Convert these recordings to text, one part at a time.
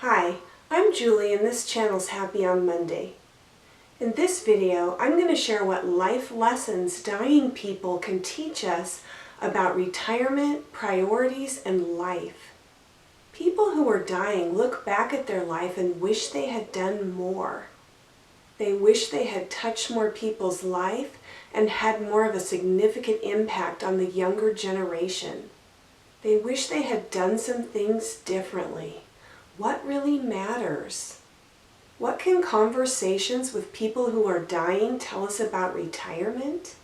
Hi, I'm Julie and this channel's Happy on Monday. In this video, I'm going to share what life lessons dying people can teach us about retirement, priorities, and life. People who are dying look back at their life and wish they had done more. They wish they had touched more people's life and had more of a significant impact on the younger generation. They wish they had done some things differently. What really matters? What can conversations with people who are dying tell us about retirement?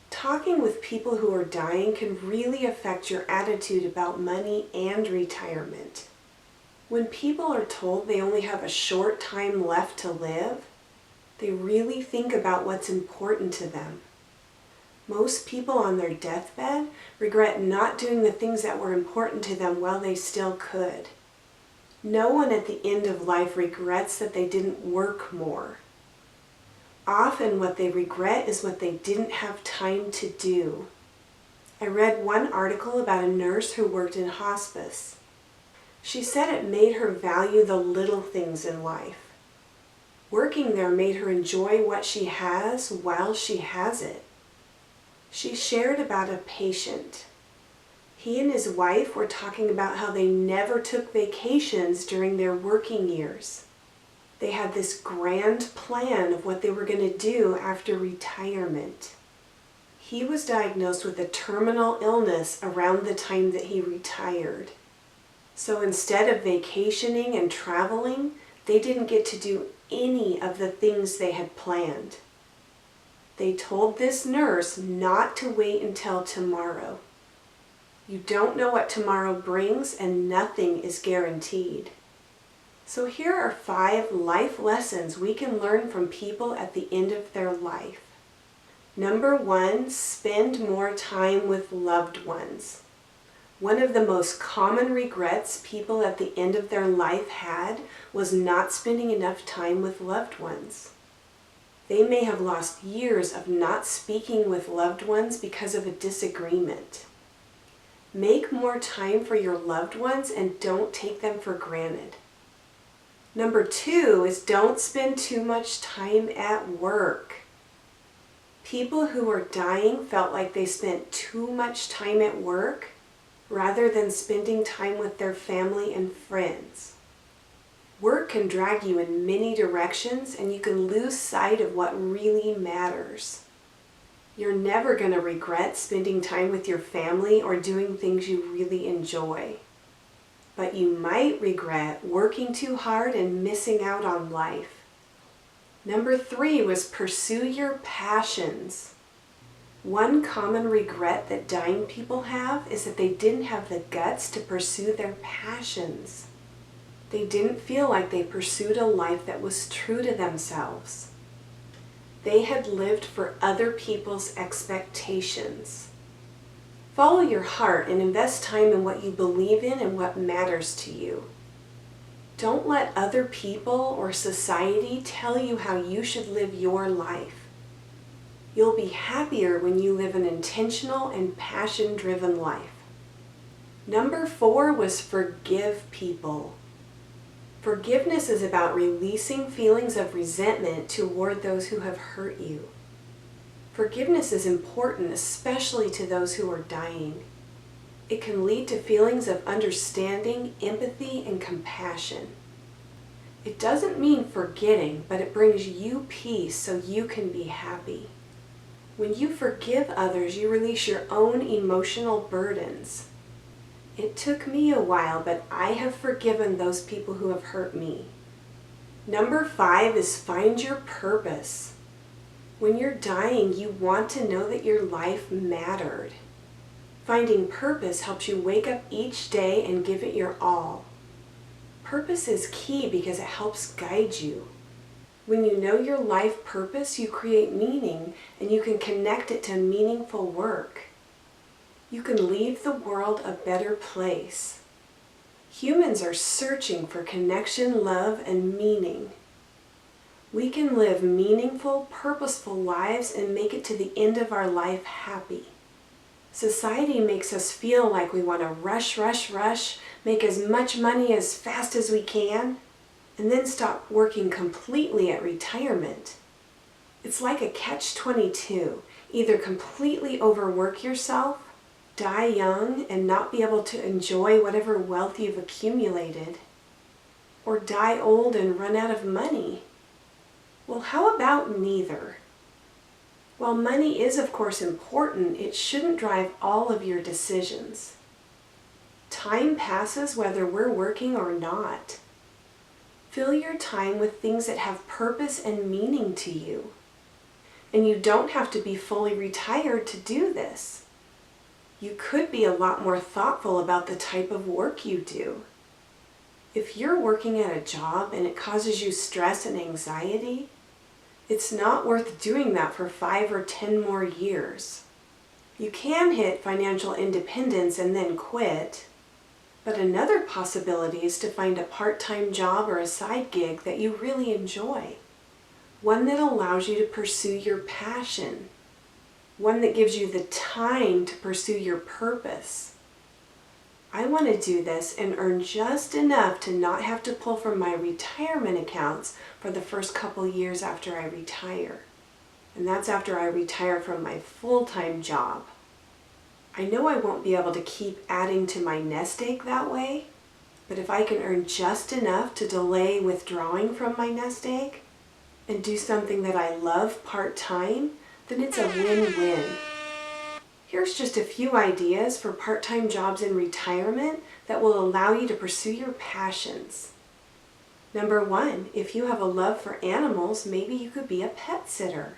Talking with people who are dying can really affect your attitude about money and retirement. When people are told they only have a short time left to live, they really think about what's important to them. Most people on their deathbed regret not doing the things that were important to them while they still could. No one at the end of life regrets that they didn't work more. Often what they regret is what they didn't have time to do. I read one article about a nurse who worked in hospice. She said it made her value the little things in life. Working there made her enjoy what she has while she has it. She shared about a patient. He and his wife were talking about how they never took vacations during their working years. They had this grand plan of what they were going to do after retirement. He was diagnosed with a terminal illness around the time that he retired. So instead of vacationing and traveling, they didn't get to do any of the things they had planned. They told this nurse not to wait until tomorrow. You don't know what tomorrow brings, and nothing is guaranteed. So here are 5 life lessons we can learn from people at the end of their life. Number 1, spend more time with loved ones. One of the most common regrets people at the end of their life had was not spending enough time with loved ones. They may have lost years of not speaking with loved ones because of a disagreement. Make more time for your loved ones and don't take them for granted. Number 2 is don't spend too much time at work. People who are dying felt like they spent too much time at work rather than spending time with their family and friends. Work can drag you in many directions and you can lose sight of what really matters. You're never going to regret spending time with your family or doing things you really enjoy. But you might regret working too hard and missing out on life. Number 3 was pursue your passions. One common regret that dying people have is that they didn't have the guts to pursue their passions. They didn't feel like they pursued a life that was true to themselves. They had lived for other people's expectations. Follow your heart and invest time in what you believe in and what matters to you. Don't let other people or society tell you how you should live your life. You'll be happier when you live an intentional and passion-driven life. Number 4 was forgive people. Forgiveness is about releasing feelings of resentment toward those who have hurt you. Forgiveness is important, especially to those who are dying. It can lead to feelings of understanding, empathy, and compassion. It doesn't mean forgetting, but it brings you peace so you can be happy. When you forgive others, you release your own emotional burdens. It took me a while, but I have forgiven those people who have hurt me. Number 5 is find your purpose. When you're dying, you want to know that your life mattered. Finding purpose helps you wake up each day and give it your all. Purpose is key because it helps guide you. When you know your life purpose, you create meaning and you can connect it to meaningful work. You can leave the world a better place. Humans are searching for connection, love, and meaning. We can live meaningful, purposeful lives and make it to the end of our life happy. Society makes us feel like we want to rush, make as much money as fast as we can, and then stop working completely at retirement. It's like a catch-22. Either completely overwork yourself, die young and not be able to enjoy whatever wealth you've accumulated, or die old and run out of money. Well, how about neither? While money is of course important, it shouldn't drive all of your decisions. Time passes whether we're working or not. Fill your time with things that have purpose and meaning to you. And you don't have to be fully retired to do this. You could be a lot more thoughtful about the type of work you do. If you're working at a job and it causes you stress and anxiety, it's not worth doing that for 5 or 10 more years. You can hit financial independence and then quit, but another possibility is to find a part-time job or a side gig that you really enjoy. One that allows you to pursue your passion. One that gives you the time to pursue your purpose. I want to do this and earn just enough to not have to pull from my retirement accounts for the first couple years after I retire. And that's after I retire from my full-time job. I know I won't be able to keep adding to my nest egg that way, but if I can earn just enough to delay withdrawing from my nest egg and do something that I love part-time, then it's a win-win. Here's just a few ideas for part-time jobs in retirement that will allow you to pursue your passions. Number 1, if you have a love for animals, maybe you could be a pet sitter.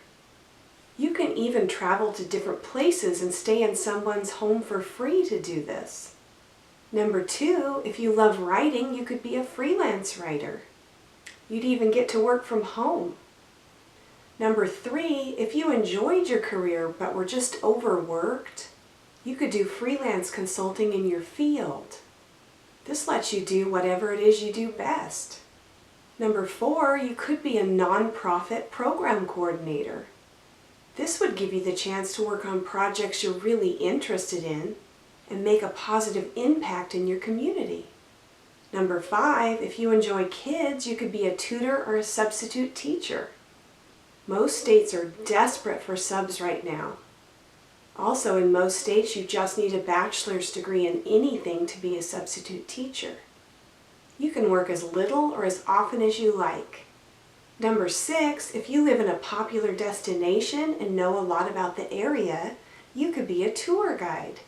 You can even travel to different places and stay in someone's home for free to do this. Number 2, if you love writing, you could be a freelance writer. You'd even get to work from home. Number 3, if you enjoyed your career but were just overworked, you could do freelance consulting in your field. This lets you do whatever it is you do best. Number 4, you could be a nonprofit program coordinator. This would give you the chance to work on projects you're really interested in and make a positive impact in your community. Number 5, if you enjoy kids, you could be a tutor or a substitute teacher. Most states are desperate for subs right now. Also, in most states, you just need a bachelor's degree in anything to be a substitute teacher. You can work as little or as often as you like. Number 6, if you live in a popular destination and know a lot about the area, you could be a tour guide.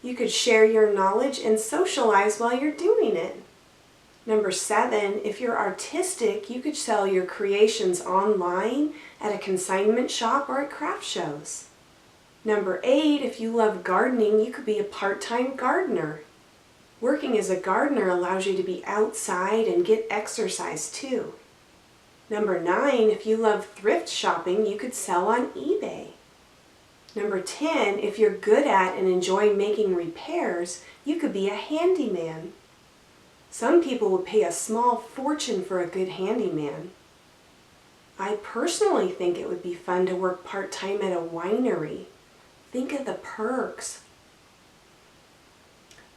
You could share your knowledge and socialize while you're doing it. Number 7, if you're artistic, you could sell your creations online at a consignment shop or at craft shows. Number 8, if you love gardening, you could be a part-time gardener. Working as a gardener allows you to be outside and get exercise too. Number 9, if you love thrift shopping, you could sell on eBay. Number 10, if you're good at and enjoy making repairs, you could be a handyman. Some people would pay a small fortune for a good handyman. I personally think it would be fun to work part-time at a winery. Think of the perks.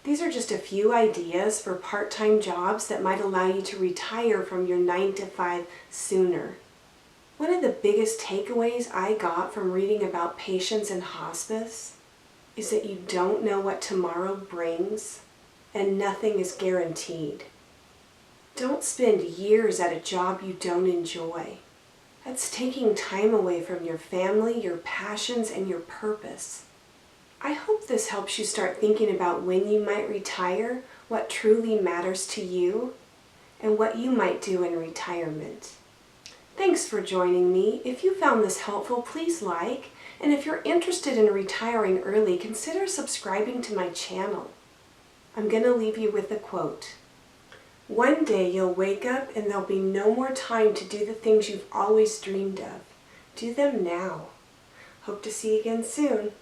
These are just a few ideas for part-time jobs that might allow you to retire from your 9-to-5 sooner. One of the biggest takeaways I got from reading about patients in hospice is that you don't know what tomorrow brings, and nothing is guaranteed. Don't spend years at a job you don't enjoy. That's taking time away from your family, your passions, and your purpose. I hope this helps you start thinking about when you might retire, what truly matters to you, and what you might do in retirement. Thanks for joining me. If you found this helpful, please like, and if you're interested in retiring early, consider subscribing to my channel. I'm going to leave you with a quote. One day you'll wake up and there'll be no more time to do the things you've always dreamed of. Do them now. Hope to see you again soon.